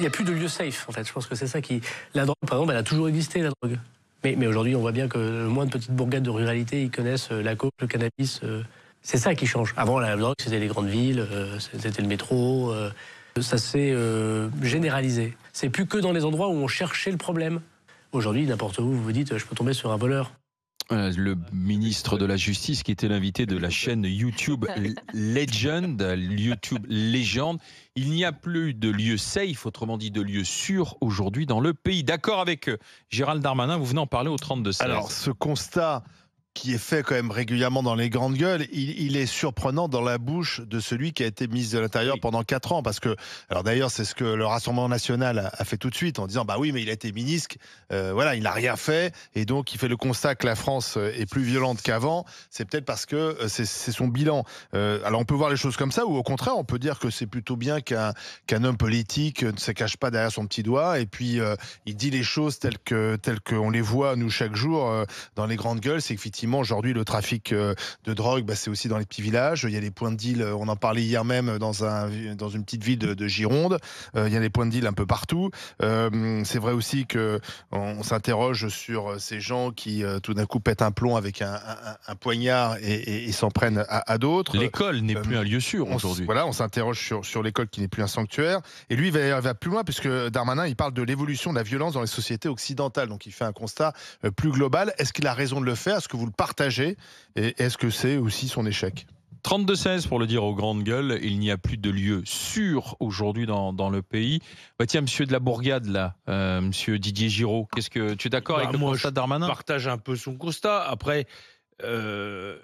Il n'y a plus de lieu safe, en fait. Je pense que c'est ça qui... La drogue, par exemple, elle a toujours existé, la drogue. Mais aujourd'hui, on voit bien que le moins de petites bourgades de ruralité, ils connaissent la coke, le cannabis. C'est ça qui change. Avant, la drogue, c'était les grandes villes, c'était le métro. Ça s'est généralisé. C'est plus que dans les endroits où on cherchait le problème. Aujourd'hui, n'importe où, vous vous dites, je peux tomber sur un voleur. Le ministre de la Justice qui était l'invité de la chaîne YouTube Legend, YouTube Légende. Il n'y a plus de lieu safe, autrement dit de lieu sûr aujourd'hui dans le pays. D'accord avec Gérald Darmanin, vous venez en parler au 32-16. Alors ce constat qui est fait quand même régulièrement dans les grandes gueules, il est surprenant dans la bouche de celui qui a été ministre de l'Intérieur pendant 4 ans. Parce que, alors d'ailleurs, c'est ce que le Rassemblement National a fait tout de suite en disant, bah oui, mais il a été ministre, voilà, il n'a rien fait, et donc il fait le constat que la France est plus violente qu'avant. C'est peut-être parce que c'est son bilan. Alors on peut voir les choses comme ça, ou au contraire, on peut dire que c'est plutôt bien qu'un homme politique ne se cache pas derrière son petit doigt, et puis il dit les choses telles qu'on les voit, nous, chaque jour, dans les grandes gueules. C'est qu'effectivement, aujourd'hui, le trafic de drogue, c'est aussi dans les petits villages. Il y a des points de deal, on en parlait hier même dans une petite ville de Gironde. Il y a des points de deal un peu partout. C'est vrai aussi qu'on s'interroge sur ces gens qui, tout d'un coup, pètent un plomb avec un poignard et s'en prennent à d'autres. L'école n'est plus un lieu sûr aujourd'hui. Voilà, on s'interroge sur l'école qui n'est plus un sanctuaire. Et lui, il va plus loin, puisque Darmanin, il parle de l'évolution de la violence dans les sociétés occidentales. Donc, il fait un constat plus global. Est-ce qu'il a raison de le faire? Est-ce que vous le partagez? Et est-ce que c'est aussi son échec? 32-16 pour le dire aux grandes gueules, il n'y a plus de lieu sûr aujourd'hui dans le pays. Bah tiens, monsieur de la Bourgade, là, monsieur Didier Giraud, qu'est-ce que tu es d'accord avec le constat de Darmanin? Je partage un peu son constat. Après, le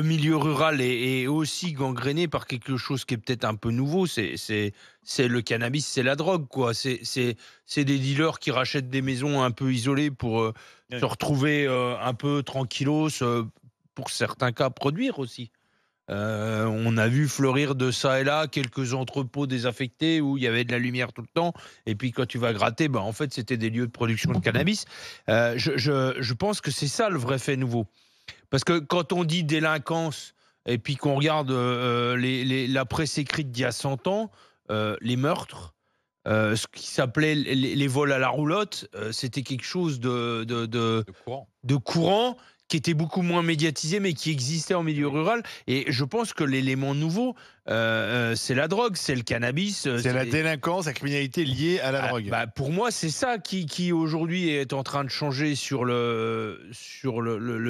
milieu rural est aussi gangréné par quelque chose qui est peut-être un peu nouveau. C'est le cannabis, c'est la drogue, quoi. C'est des dealers qui rachètent des maisons un peu isolées pour se retrouver un peu tranquillos, pour certains cas produire aussi. On a vu fleurir de ça et là quelques entrepôts désaffectés où il y avait de la lumière tout le temps, et puis quand tu vas gratter, en fait c'était des lieux de production de cannabis. Je pense que c'est ça le vrai fait nouveau, parce que quand on dit délinquance et puis qu'on regarde la presse écrite d'il y a 100 ans, les meurtres, ce qui s'appelait les vols à la roulotte, c'était quelque chose de courant, qui était beaucoup moins médiatisé, mais qui existait en milieu rural. Et je pense que l'élément nouveau, c'est la drogue, c'est le cannabis. C'est la délinquance, la criminalité liée à la drogue. Pour moi, c'est ça qui aujourd'hui est en train de changer sur le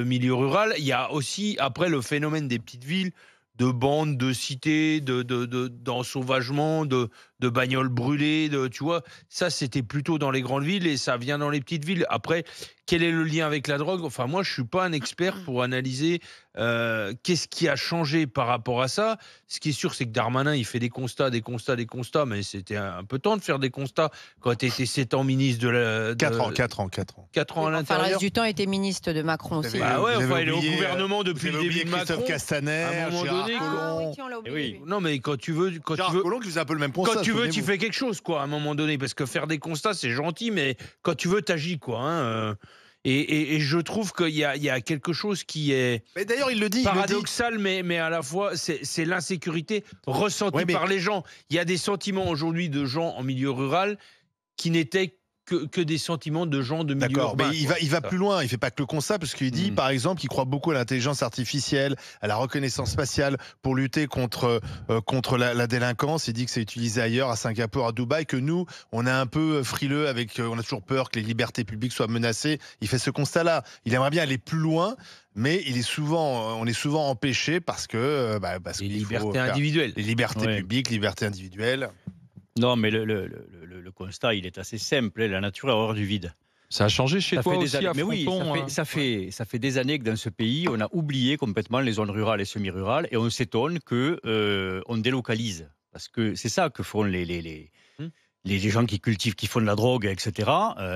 milieu rural. Il y a aussi, après, le phénomène des petites villes, de bandes, de cités, d'ensauvagement, de bagnoles brûlées, tu vois. Ça, c'était plutôt dans les grandes villes et ça vient dans les petites villes. Après, quel est le lien avec la drogue? Enfin, moi, je suis pas un expert pour analyser qu'est-ce qui a changé par rapport à ça. Ce qui est sûr, c'est que Darmanin, il fait des constats, mais c'était un peu temps de faire des constats quand tu étais 7 ans ministre de la... 4 ans. 4 ans à l'intérieur. Enfin, le reste du temps, était ministre de Macron aussi. Il est au gouvernement depuis le début de Macron. Christophe Castaner, à un moment donné, non, mais quand tu veux... Collomb qui faisait un peu le même constat. Quand tu veux, tu fais quelque chose, quoi, à un moment donné. Parce que faire des constats, c'est gentil, mais quand tu veux, t'agis, quoi. Hein. Et je trouve qu'il y a quelque chose qui est d'ailleurs, il le dit, paradoxal, mais à la fois, c'est l'insécurité ressentie par les gens. Il y a des sentiments aujourd'hui de gens en milieu rural qui n'étaient que des sentiments de gens de milieu urbain. Mais il va plus loin, il fait pas que le constat, parce qu'il dit, par exemple, qu'il croit beaucoup à l'intelligence artificielle, à la reconnaissance faciale pour lutter contre la délinquance. Il dit que c'est utilisé ailleurs, à Singapour, à Dubaï, que nous, on est un peu frileux on a toujours peur que les libertés publiques soient menacées. Il fait ce constat-là. Il aimerait bien aller plus loin, mais on est souvent empêché parce que les libertés individuelles. Les libertés publiques, libertés individuelles. Non, mais le constat, il est assez simple. La nature a horreur du vide. Ça a changé chez toi aussi à Fronton, oui, ça fait des années que dans ce pays, on a oublié complètement les zones rurales et semi-rurales, et on s'étonne qu'on délocalise. Parce que c'est ça que font les gens qui cultivent, qui font de la drogue, etc.,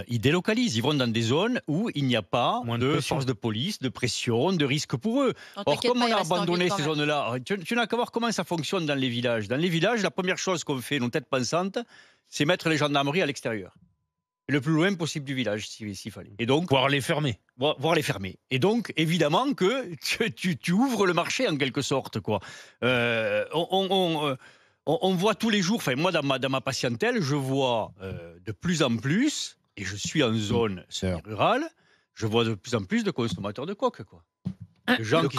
ils délocalisent. Ils vont dans des zones où il n'y a pas de force de police, de pression, de risque pour eux. Or, comme on a abandonné ces zones-là, tu n'as qu'à voir comment ça fonctionne dans les villages. Dans les villages, la première chose qu'on fait, nos têtes pensantes, c'est mettre les gendarmeries à l'extérieur. Le plus loin possible du village, s'il fallait. Et donc, voire les fermer. Voir les fermer. Et donc, évidemment que tu ouvres le marché, en quelque sorte, quoi. on voit tous les jours, enfin moi dans ma patientèle, je vois de plus en plus, et je suis en zone rurale, je vois de plus en plus de consommateurs de coke, quoi. De gens qui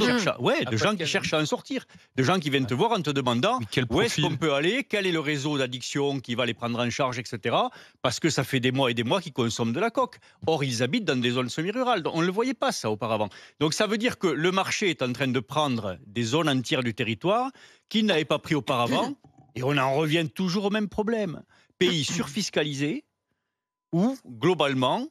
cherchent à en sortir. De gens qui viennent te voir en te demandant où est-ce qu'on peut aller, quel est le réseau d'addiction qui va les prendre en charge, etc. Parce que ça fait des mois et des mois qu'ils consomment de la coke. Or, ils habitent dans des zones semi-rurales. On ne le voyait pas, ça, auparavant. Donc, ça veut dire que le marché est en train de prendre des zones entières du territoire qu'il n'avait pas pris auparavant. Et on en revient toujours au même problème. Pays surfiscalisé où, globalement,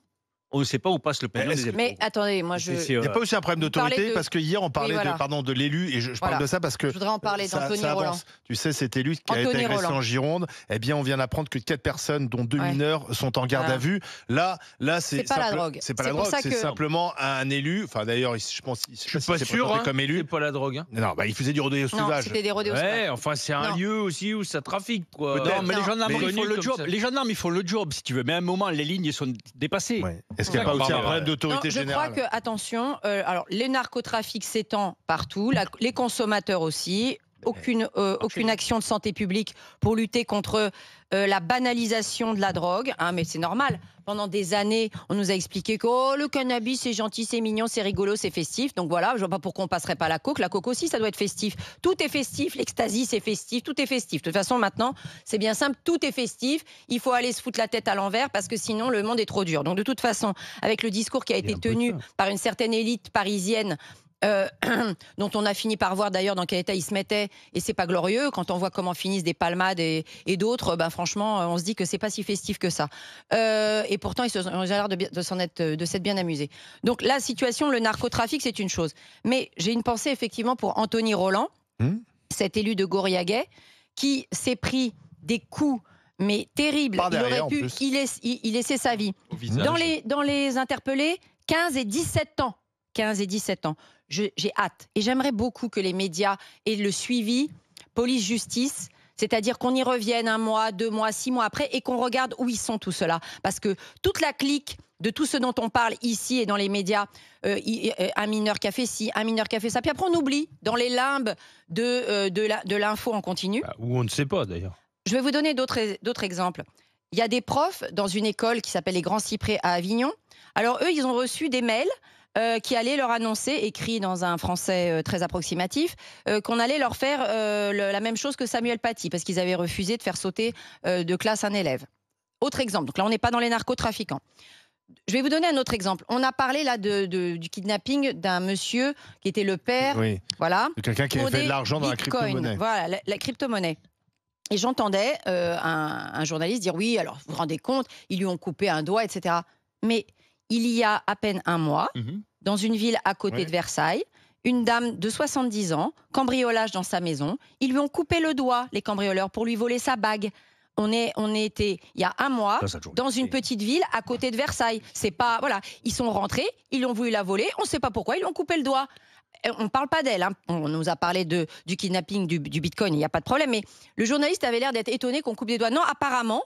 on ne sait pas où passe le pognon des impôts. Mais attendez, moi Il n'y a pas aussi un problème d'autorité parce que hier on parlait de l'élu et je parle de ça parce que je voudrais en parler d'Anthony Roland. Tu sais, cet élu qui a été agressé en Gironde, eh bien on vient d'apprendre que 4 personnes dont 2 mineurs sont en garde à vue. Là c'est pas la drogue. C'est pas la drogue, c'est simplement un élu. Enfin d'ailleurs, je pense je suis pas sûr comme élu. C'est pas la drogue. Non, il faisait du rodéo sauvage. C'était des rodéos sauvages. Ouais, enfin c'est un lieu aussi où ça trafique quoi. Non, mais les gendarmes ils font le job si tu veux. Mais à un moment les lignes sont dépassées. Est-ce qu'il n'y a pas aussi un problème d'autorité générale? Je crois que, attention, alors, les narcotrafics s'étend partout, les consommateurs aussi. Aucune action de santé publique pour lutter contre la banalisation de la drogue. Mais c'est normal. Pendant des années, on nous a expliqué que le cannabis, c'est gentil, c'est mignon, c'est rigolo, c'est festif. Donc voilà, je vois pas pourquoi on passerait pas à la coke. La coke aussi, ça doit être festif. Tout est festif. L'ecstasy, c'est festif. Tout est festif. De toute façon, maintenant, c'est bien simple. Tout est festif. Il faut aller se foutre la tête à l'envers parce que sinon, le monde est trop dur. Donc de toute façon, avec le discours qui a été tenu par une certaine élite parisienne, dont on a fini par voir d'ailleurs dans quel état ils se mettaient, et c'est pas glorieux quand on voit comment finissent des palmades et d'autres. Franchement, on se dit que c'est pas si festif que ça. Et pourtant, ils ont l'air de s'être bien amusés. Donc la situation, le narcotrafic, c'est une chose. Mais j'ai une pensée effectivement pour Anthony Roland, cet élu de Gauriaguet, qui s'est pris des coups mais terribles. Il aurait pu y laisser sa vie. Dans les interpellés, 15 et 17 ans. 15 et 17 ans. J'ai hâte. Et j'aimerais beaucoup que les médias aient le suivi, police-justice, c'est-à-dire qu'on y revienne 1 mois, 2 mois, 6 mois après et qu'on regarde où ils sont tout cela. Parce que toute la clique de tout ce dont on parle ici et dans les médias, un mineur qui a fait ci, un mineur qui a fait ça, puis après on oublie dans les limbes de l'info en continu. Où on ne sait pas d'ailleurs. Je vais vous donner d'autres exemples. Il y a des profs dans une école qui s'appelle les Grands Cyprès à Avignon. Alors eux, ils ont reçu des mails qui allait leur annoncer, écrit dans un français très approximatif, qu'on allait leur faire la même chose que Samuel Paty, parce qu'ils avaient refusé de faire sauter de classe un élève. Autre exemple, donc là on n'est pas dans les narcotrafiquants. Je vais vous donner un autre exemple. On a parlé là du kidnapping d'un monsieur qui était le père, voilà, de quelqu'un qui avait fait de l'argent dans la crypto-monnaie. Voilà, la crypto-monnaie. Et j'entendais un journaliste dire oui, alors vous vous rendez compte, ils lui ont coupé un doigt, etc. Mais il y a à peine 1 mois, dans une ville à côté de Versailles, une dame de 70 ans, cambriolage dans sa maison, ils lui ont coupé le doigt, les cambrioleurs, pour lui voler sa bague. On était il y a 1 mois dans une petite ville à côté de Versailles. C'est pas, voilà, ils sont rentrés, ils ont voulu la voler, on ne sait pas pourquoi, ils lui ont coupé le doigt. On ne parle pas d'elle, hein. On nous a parlé du kidnapping du Bitcoin, il n'y a pas de problème, mais le journaliste avait l'air d'être étonné qu'on coupe des doigts. Non, apparemment,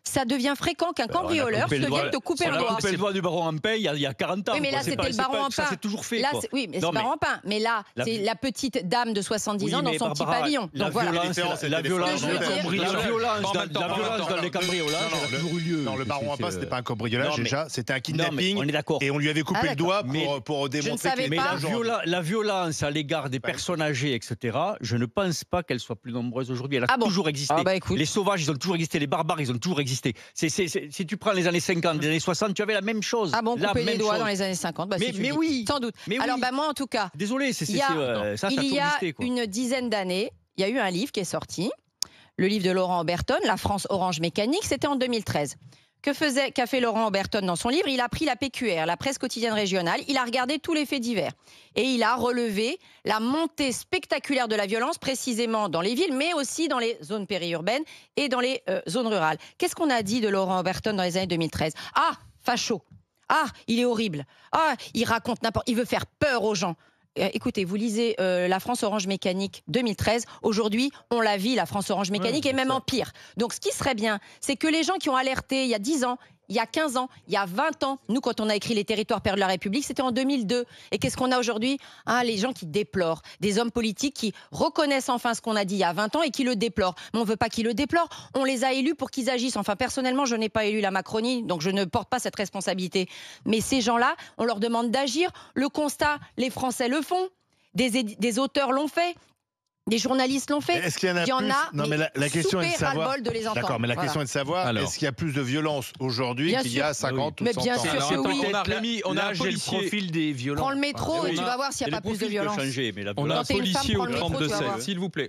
ça devient fréquent qu'un cambrioleur se vienne te couper un doigt. On a coupé le doigt du baron en paix il y a 40 ans. Oui, mais là, c'était le baron en pain. Ça s'est toujours fait. Là, oui, mais c'est le baron en pain. Mais là, c'est la petite dame de 70 ans dans son petit pavillon. La violence dans les cambriolages a toujours eu lieu. Non, le baron en pain, c'était pas un cambriolage déjà, c'était un kidnapping. On est d'accord. Et on lui avait coupé le doigt pour démontrer que la violence à l'égard des personnes âgées, etc., je ne pense pas qu'elle soit plus nombreuse aujourd'hui. Elle a toujours existé. Les sauvages, ils ont toujours existé. Les barbares, ils ont toujours existé. Si tu prends les années 50, les années 60, tu avais la même chose. Couper les doigts dans les années 50, mais oui, sans doute. Alors moi, en tout cas, désolé, il y a une dizaine d'années, il y a eu un livre qui est sorti, le livre de Laurent Oberton, La France Orange Mécanique, c'était en 2013. Qu'a fait Laurent Oberton dans son livre? Il a pris la PQR, la presse quotidienne régionale, il a regardé tous les faits divers. Et il a relevé la montée spectaculaire de la violence, précisément dans les villes, mais aussi dans les zones périurbaines et dans les zones rurales. Qu'est-ce qu'on a dit de Laurent Oberton dans les années 2013? Ah, facho. Ah, il est horrible. Ah, il raconte n'importe... Il veut faire peur aux gens. Écoutez, vous lisez La France Orange Mécanique 2013. Aujourd'hui, on la vit, la France Orange Mécanique, et même en pire. Donc, ce qui serait bien, c'est que les gens qui ont alerté il y a 10 ans, il y a 15 ans, il y a 20 ans. Nous, quand on a écrit Les territoires perdus de la République, c'était en 2002. Et qu'est-ce qu'on a aujourd'hui? Les gens qui déplorent, des hommes politiques qui reconnaissent enfin ce qu'on a dit il y a 20 ans et qui le déplorent. Mais on ne veut pas qu'ils le déplorent. On les a élus pour qu'ils agissent. Enfin, personnellement, je n'ai pas élu la Macronie, donc je ne porte pas cette responsabilité. Mais ces gens-là, on leur demande d'agir. Le constat, les Français le font. Des auteurs l'ont fait. Des journalistes l'ont fait. Est-ce qu'il y en a plus? Non, mais la question est de savoir. De les entendre. D'accord, mais la question est de savoir, est-ce qu'il y a plus de violence aujourd'hui qu'il y a 50 ou 100 ans? Mais bien sûr que oui. On a un le policier. profil des violences. Prends le métro et tu vas voir s'il n'y a pas plus de violence. Changer, mais On a un Quand t'es une femme, policier au prends le métro, tu vas 32-7, voir. s'il vous plaît.